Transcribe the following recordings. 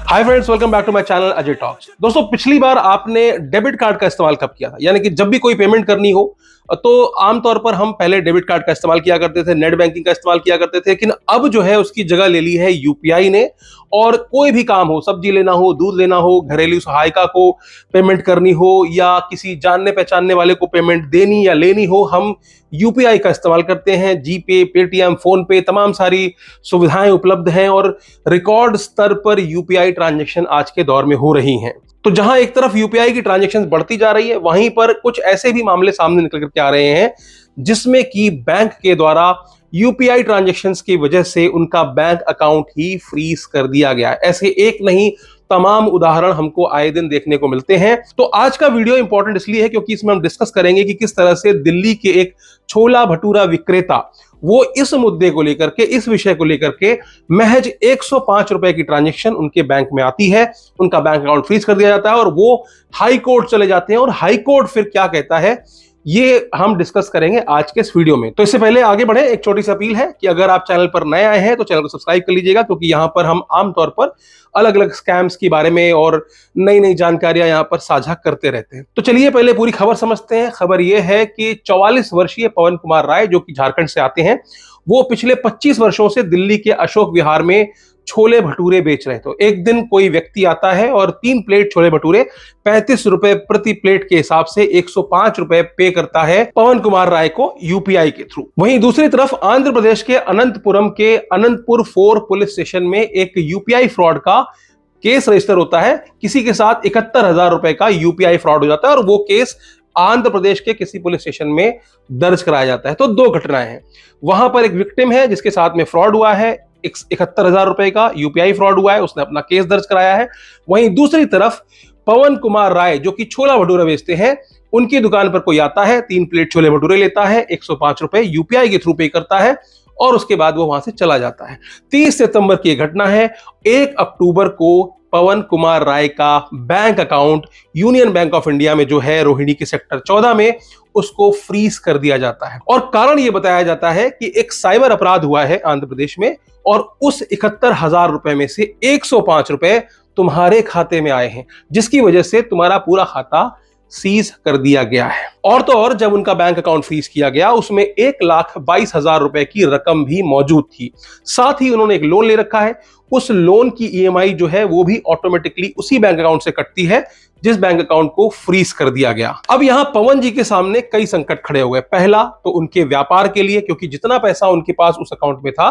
Hi friends, welcome back to my channel Ajay talks. दोस्तों, पिछली बार आपने डेबिट कार्ड का इस्तेमाल कब किया था? यानी कि जब भी कोई पेमेंट करनी हो तो आमतौर पर हम पहले डेबिट कार्ड का इस्तेमाल किया करते थे, नेट बैंकिंग का इस्तेमाल किया करते थे, लेकिन अब जो है उसकी जगह ले ली है यूपीआई ने। और कोई भी काम हो, सब्जी लेना हो, दूध लेना हो, घरेलू सहायिका को पेमेंट करनी हो या किसी जानने पहचानने वाले को पेमेंट देनी या लेनी हो, हम यूपीआई का इस्तेमाल करते हैं। जीपे, पेटीएम, फोन पे, तमाम सारी सुविधाएं उपलब्ध हैं और रिकॉर्ड स्तर पर यूपीआई ट्रांजैक्शन आज के दौर में हो रही हैं। तो जहां एक तरफ यूपीआई की ट्रांजैक्शन बढ़ती जा रही है, वहीं पर कुछ ऐसे भी मामले सामने निकल करके आ रहे हैं जिसमें कि बैंक के द्वारा यूपीआई ट्रांजैक्शंस की वजह से उनका बैंक अकाउंट ही फ्रीज कर दिया गया है। ऐसे एक नहीं, तमाम उदाहरण हमको आए दिन देखने को मिलते हैं। तो आज का वीडियो इंपॉर्टेंट इसलिए है क्योंकि इसमें हम डिस्कस करेंगे कि किस तरह से दिल्ली के एक छोला भटूरा विक्रेता वो इस मुद्दे को लेकर के, इस विषय को लेकर के महज 105 रुपए की ट्रांजैक्शन उनके बैंक में आती है, उनका बैंक अकाउंट फ्रीज कर दिया जाता है और वो हाई कोर्ट चले जाते हैं। और हाई कोर्ट फिर क्या कहता है, ये हम डिस्कस करेंगे आज के इस वीडियो में। तो इससे पहले आगे बढ़े, एक छोटी सी अपील है कि अगर आप चैनल पर नए आए हैं तो चैनल को सब्सक्राइब कर लीजिएगा, क्योंकि यहां पर हम आमतौर पर अलग अलग स्कैम्स के बारे में और नई नई जानकारियां यहां पर साझा करते रहते हैं। तो चलिए पहले पूरी खबर समझते हैं। खबर यह है कि 44 वर्षीय पवन कुमार राय, जो कि झारखंड से आते हैं, वो पिछले 25 वर्षों से दिल्ली के अशोक विहार में छोले भटूरे बेच रहे। तो एक दिन कोई व्यक्ति आता है और 3 प्लेट छोले भटूरे 35 रुपए प्रति प्लेट के हिसाब से 105 रुपए पे करता है पवन कुमार राय को यूपीआई के थ्रू। वहीं दूसरी तरफ आंध्र प्रदेश के अनंतपुरम के अनंतपुर 4 पुलिस स्टेशन में एक यूपीआई फ्रॉड का केस रजिस्टर होता है। किसी के साथ 71,000 रुपए का यूपीआई फ्रॉड हो जाता है और वो केस आंध्र प्रदेश के किसी पुलिस स्टेशन में दर्ज कराया जाता है। तो दो घटनाएं हैं। वहां पर एक विक्टिम है जिसके साथ में फ्रॉड हुआ है, 71,000 रुपए का यूपीआई फ्रॉड हुआ है, उसने अपना केस दर्ज कराया है। वहीं दूसरी तरफ पवन कुमार राय, जो कि छोला भटूरा बेचते हैं, उनकी दुकान पर कोई आता है, 3 प्लेट छोले भटूरे लेता है, 105 रुपए यूपीआई के थ्रू पे करता है और उसके बाद वो वहां से चला जाता है। 30 सितंबर की घटना है। 1 अक्टूबर को पवन कुमार राय का bank account union bank of India में जो है रोहिणी के सेक्टर 14 में, उसको फ्रीज कर दिया जाता है। और कारण यह बताया जाता है कि एक साइबर अपराध हुआ है आंध्र प्रदेश में और उस 71,000 रुपए में से 105 रुपए तुम्हारे खाते में आए हैं, जिसकी वजह से तुम्हारा पूरा खाता सीज कर दिया गया है। और तो और, जब उनका बैंक अकाउंट फ्रीज किया गया उसमें 1,22,000 रुपए की रकम भी मौजूद थी। साथ ही उन्होंने एक लोन ले रखा है। उस लोन की ईएमआई जो है वो भी ऑटोमेटिकली उसी बैंक अकाउंट से कटती है जिस बैंक अकाउंट को फ्रीज कर दिया गया। अब यहां पवन जी के सामने कई संकट खड़े हुए। पहला तो उनके व्यापार के लिए, क्योंकि जितना पैसा उनके पास उस अकाउंट में था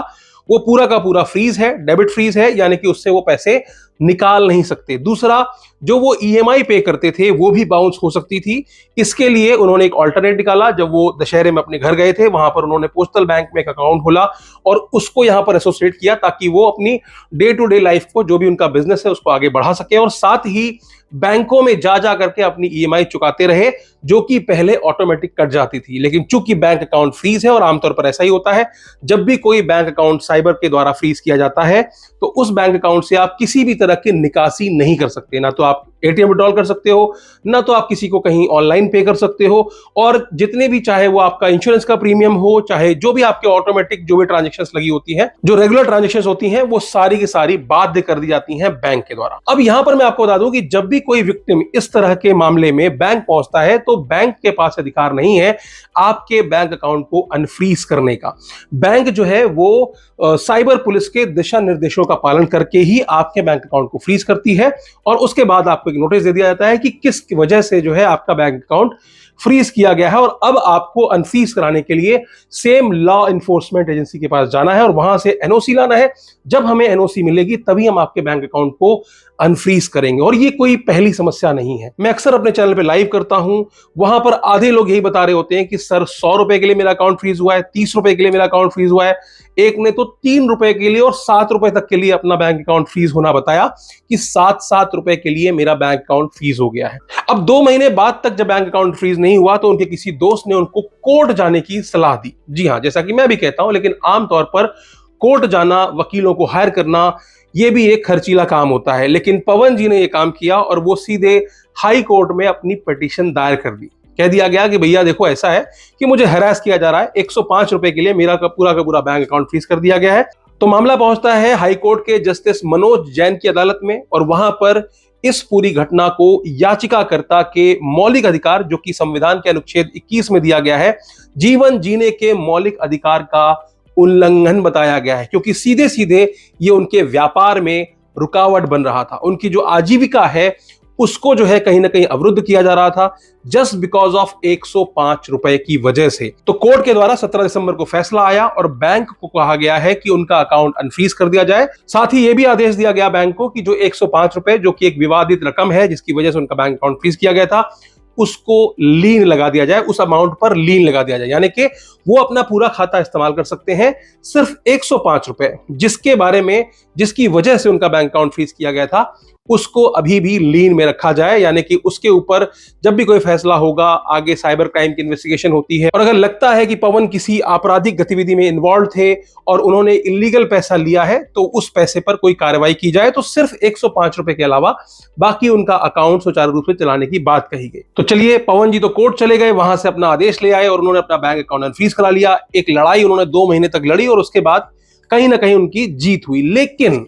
वो पूरा का पूरा फ्रीज है, डेबिट फ्रीज है, यानी कि उससे वो पैसे निकाल नहीं सकते। दूसरा, जो वो ईएमआई पे करते थे वो भी बाउंस हो सकती थी। इसके लिए उन्होंने एक ऑल्टरनेट निकाला। जब वो दशहरे में अपने घर गए थे, वहां पर उन्होंने पोस्टल बैंक में एक अकाउंट खोला और उसको यहां पर एसोसिएट किया ताकि वो अपनी डे टू डे लाइफ को, जो भी उनका बिजनेस है, उसको आगे बढ़ा सके और साथ ही बैंकों में जा करके अपनी ईएमआई चुकाते रहे, जो कि पहले ऑटोमेटिक कट जाती थी। लेकिन चूंकि बैंक अकाउंट फ्रीज है, और आमतौर पर ऐसा ही होता है, जब भी कोई बैंक अकाउंट साइबर के द्वारा फ्रीज किया जाता है तो उस बैंक अकाउंट से आप किसी भी तरह की निकासी नहीं कर सकते। ना तो आप एटीएम विड्रॉल कर सकते हो, ना तो आप किसी को कहीं ऑनलाइन पे कर सकते हो, और जितने भी, चाहे वो आपका इंश्योरेंस का प्रीमियम हो, चाहे जो भी आपके ऑटोमेटिक जो भी ट्रांजैक्शंस लगी होती हैं, जो रेगुलर ट्रांजैक्शंस होती हैं, वो सारी की सारी बाध्य कर दी जाती हैं बैंक के द्वारा। अब यहां पर मैं आपको बता दूं कि जब भी कोई विक्टिम इस तरह के मामले में बैंक पहुंचता है तो बैंक के पास अधिकार नहीं है आपके बैंक अकाउंट को अनफ्रीज करने का। बैंक जो है वो साइबर पुलिस के दिशा निर्देशों का पालन करके ही आपके बैंक अकाउंट को फ्रीज करती है और उसके बाद आपको एक नोटिस दे दिया जाता है कि किस वजह से जो है आपका बैंक अकाउंट फ्रीज किया गया है और अब आपको अनफ्रीज कराने के लिए सेम लॉ एनफोर्समेंट एजेंसी के पास जाना है और वहां से एनओसी लाना है। जब हमें एनओसी मिलेगी तभी हम आपके बैंक अकाउंट को अनफ्रीज करेंगे। और ये कोई पहली समस्या नहीं है। मैं अक्सर अपने चैनल पे लाइव करता हूं, वहां पर आधे लोग यही बता रहे होते हैं कि सर 100 रुपए के लिए मेरा अकाउंट फ्रीज हुआ है, 30 रुपए के लिए मेरा अकाउंट फ्रीज हुआ है। एक ने तो 3 रुपए के लिए और 7 रुपए तक के लिए अपना बैंक अकाउंट फ्रीज होना बताया कि 7 रुपए के लिए मेरा बैंक अकाउंट फ्रीज हो गया है। अब 2 महीने बाद तक जब बैंक अकाउंट फ्रीज नहीं हुआ तो उनके किसी दोस्त ने उनको कोर्ट जाने की सलाह दी। जी हां, जैसा कि मैं भी कहता हूं, लेकिन आमतौर पर कोर्ट जाना, वकीलों को हायर करना, यह भी एक खर्चीला काम होता है। लेकिन पवन जी ने यह काम किया और वो सीधे हाई कोर्ट में अपनी पिटीशन दायर कर दी। कह दिया गया कि भैया देखो, ऐसा है कि मुझे हैरास किया जा रहा है, 105 रुपए के लिए मेरा का पूरा बैंक अकाउंट फ्रीज कर दिया गया है। तो मामला पहुंचता है हाईकोर्ट के जस्टिस मनोज जैन की अदालत में और वहां पर इस पूरी घटना को याचिकाकर्ता के मौलिक अधिकार, जो कि संविधान के अनुच्छेद 21 में दिया गया है, जीवन जीने के मौलिक अधिकार का उल्लंघन बताया गया है, क्योंकि सीधे सीधे ये उनके व्यापार में रुकावट बन रहा था। उनकी जो आजीविका है उसको जो है कहीं ना कहीं अवरुद्ध किया जा रहा था, जस्ट बिकॉज ऑफ 105 रुपए की वजह से। तो कोर्ट के द्वारा 17 दिसंबर को फैसला आया और बैंक को कहा गया है कि उनका अकाउंट अनफ्रीज कर दिया जाए। साथ ही यह भी आदेश दिया गया बैंक को कि जो 105 रुपए, जो कि एक विवादित रकम है जिसकी वजह से उनका बैंक अकाउंट फ्रीज किया गया था, उसको लीन लगा दिया जाए, उस अमाउंट पर लीन लगा दिया जाए, यानी कि वो अपना पूरा खाता इस्तेमाल कर सकते हैं सिर्फ 105 रुपए, जिसके बारे में, जिसकी वजह से उनका बैंक अकाउंट फ्रीज किया गया था, उसको अभी भी लीन में रखा जाए। यानी कि उसके ऊपर जब भी कोई फैसला होगा, आगे साइबर क्राइम की इन्वेस्टिगेशन होती है और अगर लगता है कि पवन किसी आपराधिक गतिविधि में इन्वॉल्व थे और उन्होंने इलीगल पैसा लिया है, तो उस पैसे पर कोई कार्रवाई की जाए। तो सिर्फ 105 रुपए के अलावा बाकी उनका अकाउंट सुचारू रूप से चलाने की बात कही गई। तो चलिए, पवन जी तो कोर्ट चले गए, वहां से अपना आदेश ले आए और उन्होंने अपना बैंक अकाउंट अनफ्रीज करा लिया। एक लड़ाई उन्होंने 2 महीने तक लड़ी और उसके बाद कहीं ना कहीं उनकी जीत हुई। लेकिन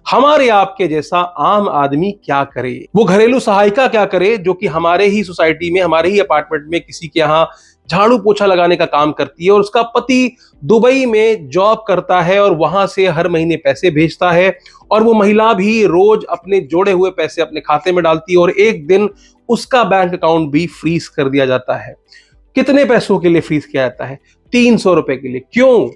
हमारे आपके जैसा आम आदमी क्या करे, वो घरेलू सहायिका क्या करे, जो कि हमारे ही सोसाइटी में, हमारे ही अपार्टमेंट में किसी के यहाँ झाड़ू पोछा लगाने का काम करती है और उसका पति दुबई में जॉब करता है और वहां से हर महीने पैसे भेजता है और वो महिला भी रोज अपने जोड़े हुए पैसे अपने खाते में डालती है और एक दिन उसका बैंक अकाउंट भी फ्रीज कर दिया जाता है। कितने पैसों के लिए फ्रीज किया जाता है? 300 रुपए के लिए। क्यों?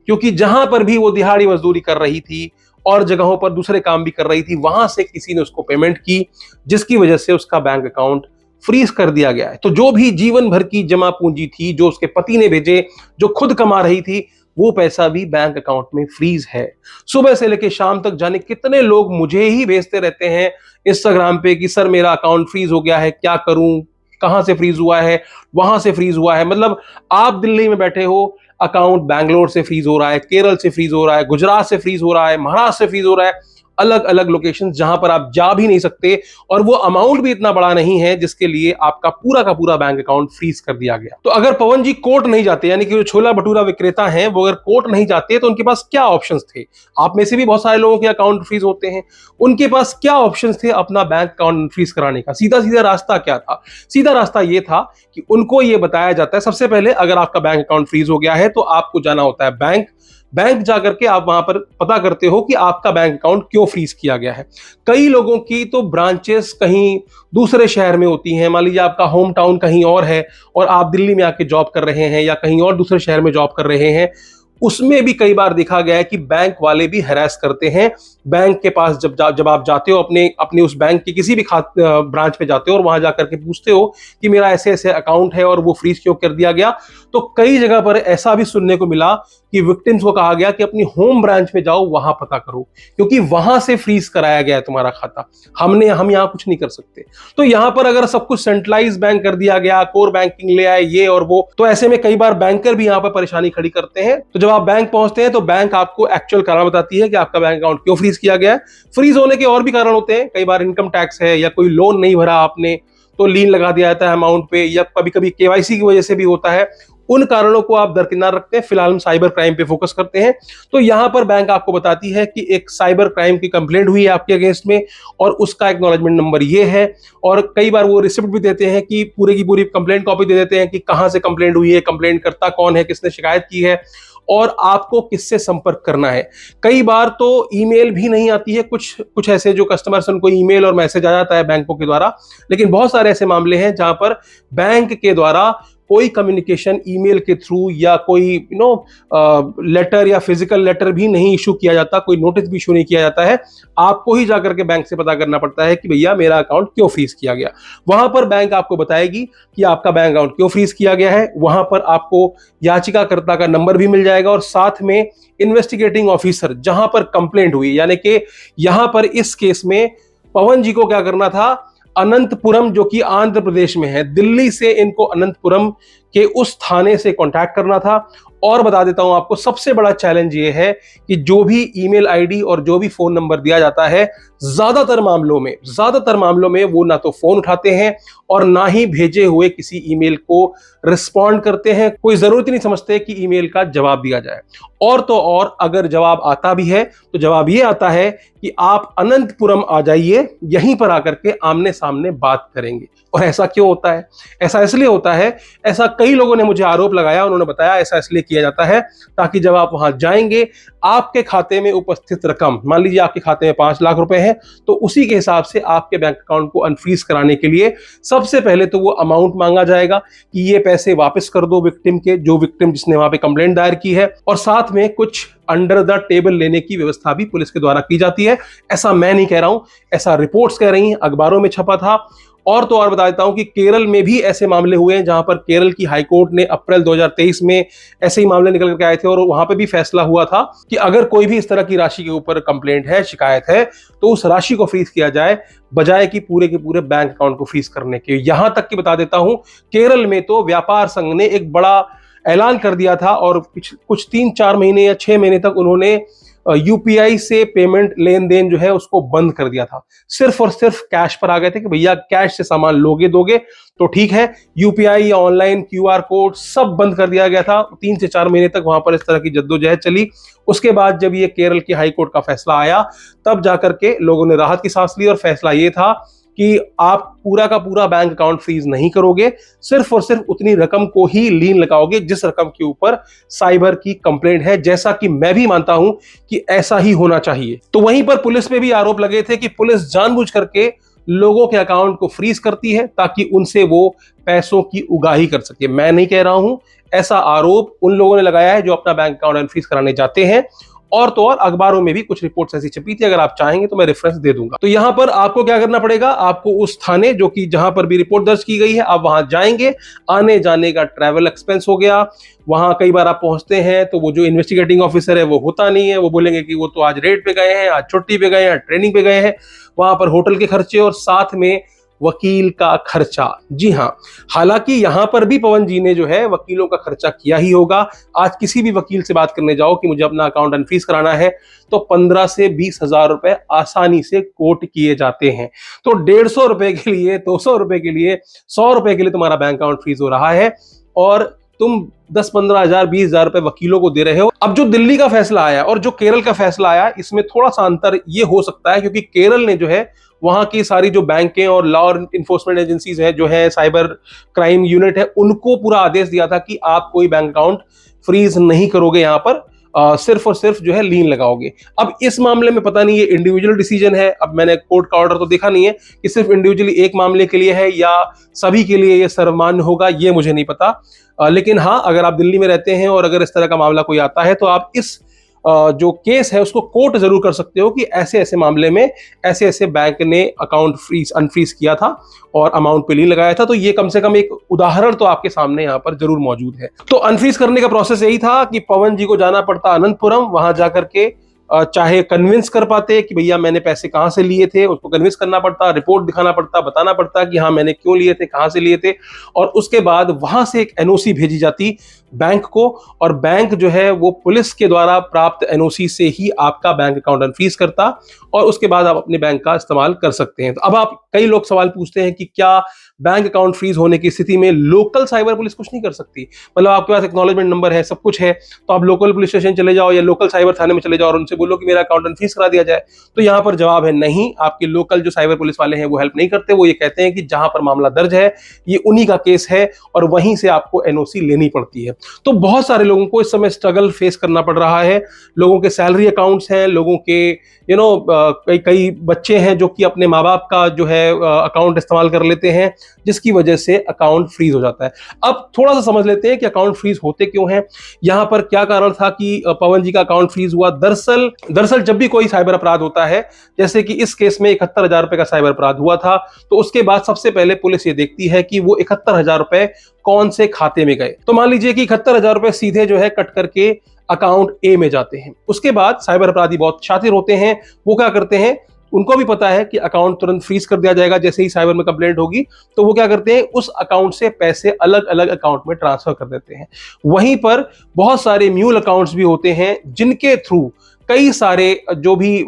क्योंकि जहां पर भी वो दिहाड़ी मजदूरी कर रही थी और जगहों पर दूसरे काम भी कर रही थी, वहां से किसी ने उसको पेमेंट की, जिसकी वजह से उसका बैंक अकाउंट फ्रीज कर दिया गया है। तो जो भी जीवन भर की जमा पूंजी थी, जो उसके पति ने भेजे, जो खुद कमा रही थी, वो पैसा भी बैंक अकाउंट में फ्रीज है। सुबह से लेकर शाम तक जाने कितने लोग मुझे ही भेजते रहते हैं इंस्टाग्राम पे कि सर मेरा अकाउंट फ्रीज हो गया है, क्या करूं, कहां से फ्रीज हुआ है, वहां से फ्रीज हुआ है। मतलब आप दिल्ली में बैठे हो, अकाउंट बैंगलोर से फ्रीज हो रहा है, केरल से फ्रीज हो रहा है, गुजरात से फ्रीज हो रहा है, महाराष्ट्र से फ्रीज हो रहा है, अलग अलग लोकेशन जहां पर आप जा भी नहीं सकते और वो अमाउंट भी इतना बड़ा नहीं है जिसके लिए आपका पूरा का पूरा बैंक अकाउंट फ्रीज कर दिया गया। तो अगर पवन जी कोर्ट नहीं जाते, यानी कि जो छोला भटूरा विक्रेता हैं, वो अगर कोर्ट नहीं जाते तो उनके पास क्या ऑप्शंस थे? आप में से भी बहुत सारे लोगों के अकाउंट फ्रीज होते हैं, उनके पास क्या ऑप्शंस थे अपना बैंक अकाउंट फ्रीज कराने का? सीधा सीधा रास्ता क्या था? सीधा रास्ता ये था कि उनको ये बताया जाता है, सबसे पहले अगर आपका बैंक अकाउंट फ्रीज हो गया है तो आपको जाना होता है बैंक जाकर के आप वहां पर पता करते हो कि आपका बैंक अकाउंट क्यों फ्रीज किया गया है। कई लोगों की तो ब्रांचेस कहीं दूसरे शहर में होती हैं। मान लीजिए आपका होम टाउन कहीं और है और आप दिल्ली में आके जॉब कर रहे हैं या कहीं और दूसरे शहर में जॉब कर रहे हैं, उसमें भी कई बार देखा गया है कि बैंक वाले भी हैरेस करते हैं। बैंक के पास जब आप जाते हो, अपने उस बैंक के किसी भी ब्रांच पे जाते हो और वहां जाकर के पूछते हो कि मेरा ऐसे ऐसे अकाउंट है और वो फ्रीज क्यों कर दिया गया, तो कई जगह पर ऐसा भी सुनने को मिला कि विक्टिम्स को कहा गया कि अपनी होम ब्रांच में जाओ, वहां पता करो, क्योंकि वहां से फ्रीज कराया गया है तुम्हारा खाता, हम यहाँ कुछ नहीं कर सकते। तो यहां पर अगर सब कुछ सेंट्रलाइज बैंक कर दिया गया, कोर बैंकिंग ले आए ये और वो, तो ऐसे में कई बार बैंकर भी यहाँ पर परेशानी खड़ी करते हैं। तो जब आप बैंक पहुंचते हैं तो बैंक आपको एक्चुअल कारण बताती है कि आपका बैंक अकाउंट क्यों फ्रीज किया गया है। फ्रीज होने के और भी कारण होते हैं, कई बार इनकम टैक्स है या कोई लोन नहीं भरा आपने तो लीन लगा दिया जाता है अमाउंट पे, या कभी कभी केवाईसी की वजह से भी होता है। उन कारणों को आप दरकिनार रखते हैं, फिलहाल हम साइबर क्राइम पे फोकस करते हैं। तो यहां पर बैंक आपको बताती है कि एक साइबर क्राइम की कंप्लेंट हुई है आपके अगेंस्ट में और उसका एक्नॉलेजमेंट नंबर ये है, और कई बार वो रिसिप्ट भी देते हैं कि पूरी की पूरी कंप्लेंट कॉपी दे देते हैं कि कहां से कंप्लेंट हुई है, कंप्लेंट करता कौन है, किसने शिकायत की है और आपको किससे संपर्क करना है। कई बार तो ईमेल भी नहीं आती है, कुछ ऐसे जो कस्टमर्स उनको ईमेल और मैसेज आ जाता है बैंकों के द्वारा, लेकिन बहुत सारे ऐसे मामले हैं जहां पर बैंक के द्वारा कोई कम्युनिकेशन ईमेल के थ्रू या कोई लेटर या फिजिकल लेटर भी नहीं इशू किया जाता, कोई नोटिस भी इशू नहीं किया जाता है। आपको ही जाकर के बैंक से पता करना पड़ता है कि भैया मेरा अकाउंट क्यों फ्रीज किया गया। वहां पर बैंक आपको बताएगी कि आपका बैंक अकाउंट क्यों फ्रीज किया गया है। वहां पर आपको याचिकाकर्ता का नंबर भी मिल जाएगा और साथ में इन्वेस्टिगेटिंग ऑफिसर जहां पर कंप्लेंट हुई, यानी कि यहां पर इस केस में पवन जी को क्या करना था, अनंतपुरम जो कि आंध्र प्रदेश में है, दिल्ली से इनको अनंतपुरम कि उस थाने से कांटेक्ट करना था। और बता देता हूं आपको, सबसे बड़ा चैलेंज ये है कि जो भी ईमेल आईडी और जो भी फोन नंबर दिया जाता है, ज्यादातर मामलों में वो ना तो फोन उठाते हैं और ना ही भेजे हुए किसी ईमेल को रिस्पॉन्ड करते हैं। कोई जरूरत ही नहीं समझते कि ईमेल का जवाब दिया जाए। और तो और अगर जवाब आता भी है तो जवाब ये आता है कि आप अनंतपुरम आ जाइए, यहीं पर आकर के आमने सामने बात करेंगे। और ऐसा क्यों होता है? ऐसा इसलिए होता है, ऐसा कई लोगों ने मुझे आरोप लगाया, उन्होंने बताया ऐसा इसलिए किया जाता है ताकि जब आप वहां जाएंगे, आपके खाते में उपस्थित रकम, मान लीजिए आपके खाते में 5 लाख रुपए है, तो उसी के हिसाब से आपके बैंक अकाउंट को अनफ्रीज कराने के लिए सबसे पहले तो वो अमाउंट मांगा जाएगा कि ये पैसे वापस कर दो विक्टिम के, जो विक्टिम जिसने वहां पे कंप्लेंट दायर की है। और साथ में कुछ अंडर द टेबल लेने की व्यवस्था भी पुलिस के द्वारा की जाती है। ऐसा मैं नहीं कह रहा हूं, ऐसा रिपोर्ट्स कह रही हैं, अखबारों में छपा था। और तो और बता देता हूं कि केरल में भी ऐसे मामले हुए हैं, जहां पर केरल की हाईकोर्ट ने अप्रैल 2023 में ऐसे ही मामले निकल करके आए थे और वहां पे भी फैसला हुआ था कि अगर कोई भी इस तरह की राशि के ऊपर कंप्लेंट है, शिकायत है, तो उस राशि को फ्रीज किया जाए, बजाय कि पूरे के पूरे बैंक अकाउंट को फ्रीज करने के। यहां तक कि बता देता हूं, केरल में तो व्यापार संघ ने एक बड़ा ऐलान कर दिया था और कुछ 3-4 महीने या 6 महीने तक उन्होंने यूपीआई से पेमेंट लेन देन जो है उसको बंद कर दिया था। सिर्फ और सिर्फ कैश पर आ गए थे कि भैया कैश से सामान लोगे दोगे तो ठीक है, यूपीआई या ऑनलाइन क्यूआर कोड सब बंद कर दिया गया था। 3 से 4 महीने तक वहां पर इस तरह की जद्दोजहद चली। उसके बाद जब ये केरल की हाई कोर्ट का फैसला आया, तब जाकर के लोगों ने राहत की सांस ली और फैसला ये था कि आप पूरा का पूरा बैंक अकाउंट फ्रीज नहीं करोगे, सिर्फ और सिर्फ उतनी रकम को ही लीन लगाओगे जिस रकम के ऊपर साइबर की कंप्लेंट है, जैसा कि मैं भी मानता हूं कि ऐसा ही होना चाहिए। तो वहीं पर पुलिस पे भी आरोप लगे थे कि पुलिस जानबूझ करके लोगों के अकाउंट को फ्रीज करती है ताकि उनसे वो पैसों की उगाही कर सके। मैं नहीं कह रहा हूं, ऐसा आरोप उन लोगों ने लगाया है जो अपना बैंक अकाउंट अनफ्रीज कराने जाते हैं। और तो और अखबारों में भी कुछ रिपोर्ट्स ऐसी छपी थी, अगर आप चाहेंगे तो मैं रेफरेंस दे दूंगा। तो यहां पर आपको क्या करना पड़ेगा, आपको उस थाने जो कि जहां पर भी रिपोर्ट दर्ज की गई है, आप वहां जाएंगे। आने जाने का ट्रैवल एक्सपेंस हो गया। वहां कई बार आप पहुंचते हैं तो वो जो इन्वेस्टिगेटिंग ऑफिसर है वो होता नहीं है, वो बोलेंगे कि वो तो आज रेड पे गए हैं, आज छुट्टी पे गए हैं, ट्रेनिंग पे गए हैं। वहां पर होटल के खर्चे और साथ में वकील का खर्चा। जी हां, हालांकि यहां पर भी पवन जी ने जो है वकीलों का खर्चा किया ही होगा। आज किसी भी वकील से बात करने जाओ कि मुझे अपना अकाउंट अनफ्रीज कराना है, तो 15 से 20 हजार रुपए आसानी से कोट किए जाते हैं। तो 150 रुपए के लिए, 200 रुपए के लिए, 100 रुपए के लिए तुम्हारा बैंक अकाउंट फ्रीज हो रहा है और तुम 10-15 हजार, 20 हजार रुपए वकीलों को दे रहे हो। अब जो दिल्ली का फैसला आया और जो केरल का फैसला आया, इसमें थोड़ा सा अंतर ये हो सकता है क्योंकि केरल ने जो है वहां की सारी जो बैंकें और लॉ इन्फोर्समेंट एजेंसीज है, जो है साइबर क्राइम यूनिट है, उनको पूरा आदेश दिया था कि आप कोई बैंक अकाउंट फ्रीज नहीं करोगे, यहां पर सिर्फ और सिर्फ जो है लीन लगाओगे। अब इस मामले में पता नहीं ये इंडिविजुअल डिसीजन है, अब मैंने कोर्ट का ऑर्डर तो देखा नहीं है कि सिर्फ इंडिविजुअली एक मामले के लिए है या सभी के लिए ये सर्वमान्य होगा, ये मुझे नहीं पता। लेकिन हाँ, अगर आप दिल्ली में रहते हैं और अगर इस तरह का मामला कोई आता है तो आप इस जो केस है उसको कोर्ट जरूर कर सकते हो कि ऐसे ऐसे मामले में ऐसे ऐसे बैंक ने अकाउंट अनफ्रीज किया था और अमाउंट पे लीन लगाया था। तो ये कम से कम एक उदाहरण तो आपके सामने यहाँ पर जरूर मौजूद है। तो अनफ्रीज करने का प्रोसेस यही था कि पवन जी को जाना पड़ता अनंतपुरम, वहां जाकर के चाहे कन्विंस कर पाते कि भैया मैंने पैसे कहां से लिए थे, उसको कन्विंस करना पड़ता, रिपोर्ट दिखाना पड़ता, बताना पड़ता कि हाँ मैंने क्यों लिए थे, कहां से लिए थे। और उसके बाद वहां से एक एनओसी भेजी जाती बैंक को, और बैंक जो है वो पुलिस के द्वारा प्राप्त एनओसी से ही आपका बैंक अकाउंट अनफ्रीज करता और उसके बाद आप अपने बैंक का इस्तेमाल कर सकते हैं। तो अब आप, कई लोग सवाल पूछते हैं कि क्या बैंक अकाउंट फ्रीज होने की स्थिति में लोकल साइबर पुलिस कुछ नहीं कर सकती? मतलब आपके पास एक्नॉलेजमेंट नंबर है, सब कुछ है, तो आप लोकल पुलिस स्टेशन चले जाओ या लोकल साइबर थाने में चले जाओ और उनसे बोलो कि मेरा अकाउंट अनफ्रीज करा दिया जाए। तो यहां पर जवाब है नहीं, आपके लोकल जो साइबर पुलिस वाले हैं वो हेल्प नहीं करते। वो ये कहते हैं कि जहां पर मामला दर्ज है ये उन्हीं का केस है और वहीं से आपको एनओसी लेनी पड़ती है। तो बहुत सारे लोगों को इस समय स्ट्रगल फेस करना पड़ रहा है। लोगों के सैलरी अकाउंट्स हैं, लोगों के कई बच्चे हैं जो कि अपने माँ बाप का जो है अकाउंट इस्तेमाल कर लेते हैं, जिसकी वजह से अकाउंट फ्रीज हो जाता है। अब थोड़ा सा समझ लेते हैं कि अकाउंट फ्रीज होते क्यों हैं, यहां पर क्या कारण था कि पवन जी का अकाउंट फ्रीज हुआ। दरअसल जब भी कोई साइबर अपराध होता है, जैसे कि इस केस में 71,000 रुपए का साइबर अपराध हुआ था, तो उसके बाद सबसे पहले पुलिस ये देखती है कि वो 71,000 रुपए कौन से खाते में गए। तो मान लीजिए कि 71,000 रुपए सीधे जो है कट करके अकाउंट ए में जाते हैं। उसके बाद साइबर अपराधी बहुत शातिर होते हैं, वो क्या करते हैं, उनको भी पता है कि अकाउंट तुरंत फ्रीज कर दिया जाएगा जैसे ही साइबर में कंप्लेंट होगी, तो वो क्या करते हैं, उस अकाउंट से पैसे अलग अलग अकाउंट में ट्रांसफर कर देते हैं। वहीं पर बहुत सारे म्यूल अकाउंट्स भी होते हैं जिनके थ्रू कई सारे जो भी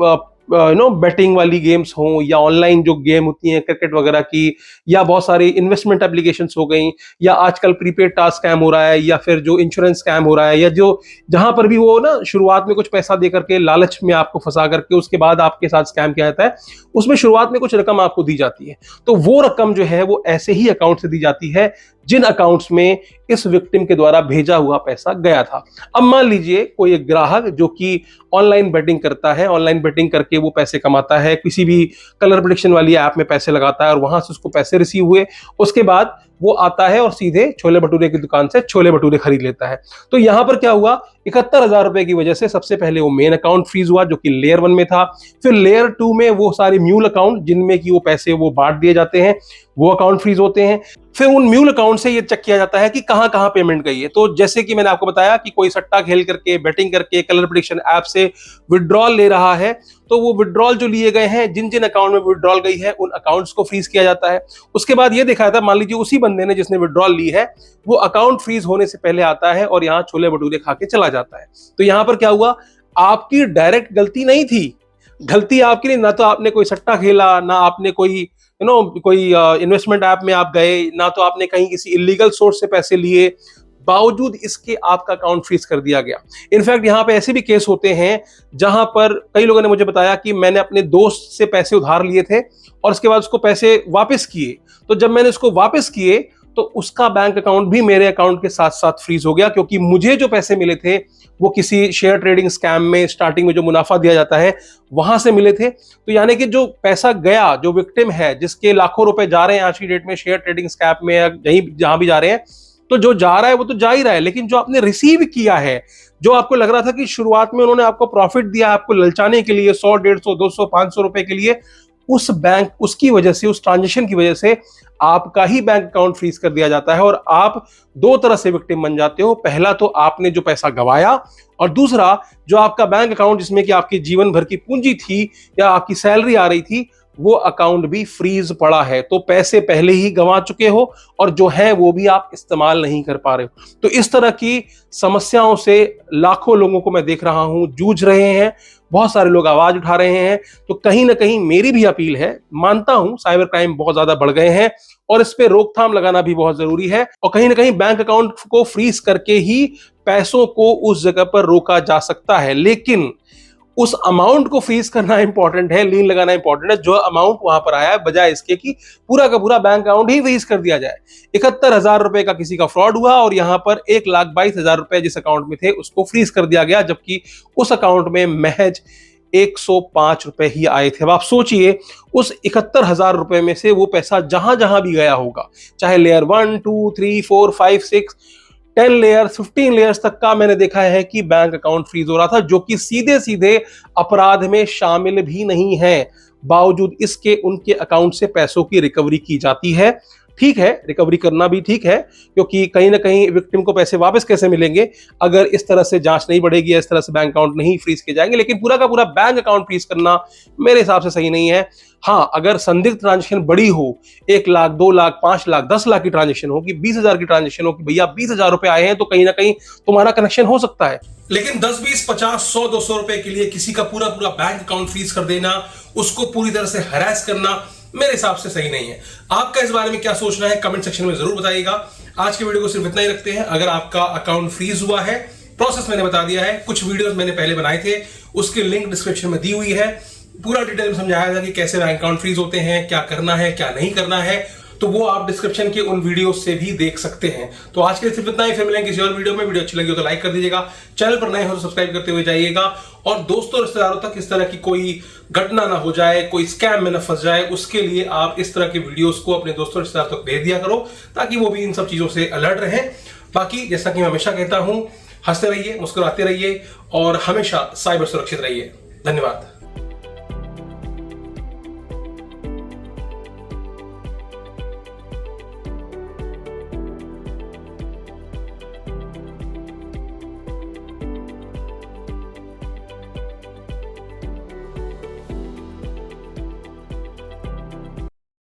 बेटिंग वाली गेम्स हों या ऑनलाइन जो गेम होती हैं क्रिकेट वगैरह की, या बहुत सारी इन्वेस्टमेंट एप्लीकेशंस हो गई, या आजकल प्रीपेड टास्क स्कैम हो रहा है, या फिर जो इंश्योरेंस स्कैम हो रहा है, या जो जहां पर भी वो ना शुरुआत में कुछ पैसा दे करके लालच में आपको फंसा करके उसके बाद आपके साथ स्कैम किया जाता है, उसमें शुरुआत में कुछ रकम आपको दी जाती है। तो वो रकम जो है वो ऐसे ही अकाउंट से दी जाती है जिन अकाउंट्स में इस विक्टिम के द्वारा भेजा हुआ पैसा गया था। अब मान लीजिए कोई एक ग्राहक जो कि ऑनलाइन बेटिंग करता है, ऑनलाइन बेटिंग करके वो पैसे कमाता है, किसी भी कलर प्रेडिक्शन वाली ऐप में पैसे लगाता है और वहां से उसको पैसे रिसीव हुए, उसके बाद वो आता है और सीधे छोले भटूरे की दुकान से छोले भटूरे खरीद लेता है। तो यहां पर क्या हुआ, 71,000 रुपए की वजह से सबसे पहले वो मेन अकाउंट फ्रीज हुआ जो कि लेयर 1 में था। फिर लेयर 2 में वो सारे म्यूल अकाउंट जिनमें कि वो पैसे वो बांट दिए जाते हैं, वो अकाउंट फ्रीज होते हैं। फिर उन म्यूल अकाउंट से ये चेक किया जाता है कि कहां कहां पेमेंट गई है। तो जैसे कि मैंने आपको बताया कि कोई सट्टा खेल करके, बैटिंग करके, कलर प्रेडिक्शन ऐप से विड्रॉल ले रहा है, तो वो विड्रॉल जो लिए गए हैं, जिन जिन अकाउंट में विड्रॉल गई है, उन अकाउंट्स को फ्रीज किया जाता है। उसके बाद ये देखा जाता है, मान लीजिए उसी बंदे ने जिसने विड्रॉल ली है वो अकाउंट फ्रीज होने से पहले आता है और यहाँ छोले भटूरे खा के चला जाता है। तो यहां पर क्या हुआ, आपकी डायरेक्ट गलती नहीं थी, गलती आपकी नहीं, ना तो आपने कोई सट्टा खेला, ना आपने कोई कोई इन्वेस्टमेंट ऐप में आप गए, ना तो आपने कहीं किसी इलीगल सोर्स से पैसे लिए, बावजूद इसके आपका अकाउंट फ्रीज कर दिया गया। इनफैक्ट यहां पे ऐसे भी केस होते हैं जहां पर कई लोगों ने मुझे बताया कि मैंने अपने दोस्त से पैसे उधार लिए थे और उसके बाद उसको पैसे वापस किए, तो जब मैंने उसको वापस किए तो उसका बैंक अकाउंट भी मेरे अकाउंट के साथ साथ फ्रीज हो गया, क्योंकि मुझे जो पैसे मिले थे वो किसी शेयर ट्रेडिंग स्कैम में स्टार्टिंग में जो मुनाफा दिया जाता है वहां से मिले थे। तो यानी कि जो पैसा गया, जो विक्टिम है जिसके लाखों रुपए जा रहे हैं आज की डेट में शेयर ट्रेडिंग स्कैम में या जहां भी जा रहे हैं, तो जो जा रहा है वो तो जा ही रहा है, लेकिन जो आपने रिसीव किया है, जो आपको लग रहा था कि शुरुआत में उन्होंने आपको प्रॉफिट दिया आपको ललचाने के लिए 100, 150, 200, 500 रुपए के लिए, उस बैंक उसकी वजह से, उस ट्रांजेक्शन की वजह से आपका ही बैंक अकाउंट फ्रीज कर दिया जाता है और आप दो तरह से विक्टिम बन जाते हो। पहला तो आपने जो पैसा गवाया, और दूसरा जो आपका बैंक अकाउंट जिसमें कि आपकी जीवन भर की पूंजी थी या आपकी सैलरी आ रही थी, वो अकाउंट भी फ्रीज पड़ा है। तो पैसे पहले ही गंवा चुके हो और जो है वो भी आप इस्तेमाल नहीं कर पा रहे हो। तो इस तरह की समस्याओं से लाखों लोगों को मैं देख रहा हूं जूझ रहे हैं, बहुत सारे लोग आवाज उठा रहे हैं। तो कहीं ना कहीं मेरी भी अपील है, मानता हूं साइबर क्राइम बहुत ज्यादा बढ़ गए हैं और इस पे रोकथाम लगाना भी बहुत जरूरी है, और कहीं ना कहीं बैंक अकाउंट को फ्रीज करके ही पैसों को उस जगह पर रोका जा सकता है। लेकिन उस अमाउंट को फ्रीज करना इंपॉर्टेंट है, लीन लगाना इंपॉर्टेंट है, जो अमाउंट वहां पर आया है, बजाय इसके कि पूरा का पूरा बैंक अकाउंट ही फ्रीज कर दिया जाए। 71,000 रुपए का किसी का फ्रॉड हुआ और यहां पर 1,22,000 रुपए जिस अकाउंट में थे उसको फ्रीज कर दिया गया, जबकि उस अकाउंट में महज 105 रुपए ही आए थे। अब आप सोचिए उस 71,000 रुपए में से वो पैसा जहां जहां भी गया होगा, चाहे लेयर 1, 2, 3, 4, 5, 6, 10 लेयर्स, 15 लेयर्स तक का मैंने देखा है कि बैंक अकाउंट फ्रीज हो रहा था, जो कि सीधे सीधे अपराध में शामिल भी नहीं है, बावजूद इसके उनके अकाउंट से पैसों की रिकवरी की जाती है। ठीक है, रिकवरी करना भी ठीक है, क्योंकि कहीं ना कहीं विक्टिम को पैसे वापस कैसे मिलेंगे अगर इस तरह से जांच नहीं बढ़ेगी, इस तरह से बैंक अकाउंट नहीं फ्रीज किए जाएंगे। लेकिन पूरा का पूरा बैंक अकाउंट फ्रीज करना मेरे हिसाब से सही नहीं है। हाँ, अगर संदिग्ध ट्रांजेक्शन बड़ी हो, 1 लाख, 2 लाख, 5 लाख, 10 लाख की ट्रांजेक्शन हो, कि 20,000 की ट्रांजेक्शन हो, कि भैया 20,000 रुपए आए हैं, तो कहीं ना कहीं तुम्हारा कनेक्शन हो सकता है। लेकिन 10, 20, 50, 100, 200 रुपए के लिए किसी का पूरा पूरा बैंक अकाउंट फ्रीज कर देना, उसको पूरी तरह से हरास करना, मेरे हिसाब से सही नहीं है। आपका इस बारे में क्या सोचना है कमेंट सेक्शन में जरूर बताइएगा। आज के वीडियो को सिर्फ इतना ही रखते हैं। अगर आपका अकाउंट फ्रीज हुआ है, प्रोसेस मैंने बता दिया है, कुछ वीडियोस मैंने पहले बनाए थे, उसकी लिंक डिस्क्रिप्शन में दी हुई है। पूरा डिटेल में समझाया था कि कैसे बैंक अकाउंट फ्रीज होते हैं, क्या करना है, क्या नहीं करना है, तो वो आप डिस्क्रिप्शन के उन वीडियो से भी देख सकते हैं। तो आज के लिए सिर्फ इतना ही, फिर मिलेंगे किसी और वीडियो में। वीडियो अच्छी लगी हो तो लाइक कर दीजिएगा, चैनल पर नए हो तो सब्सक्राइब करते हुए जाइएगा, और दोस्तों रिश्तेदारों तक इस तरह की कोई घटना ना हो जाए, कोई स्कैम में ना फंस जाए, उसके लिए आप इस तरह के वीडियोस को अपने दोस्तों रिश्तेदारों तक भेज दिया करो, ताकि वो भी इन सब चीजों से अलर्ट रहें। बाकी जैसा कि मैं हमेशा कहता हूं, हंसते रहिए, मुस्कुराते रहिए और हमेशा साइबर सुरक्षित रहिए। धन्यवाद।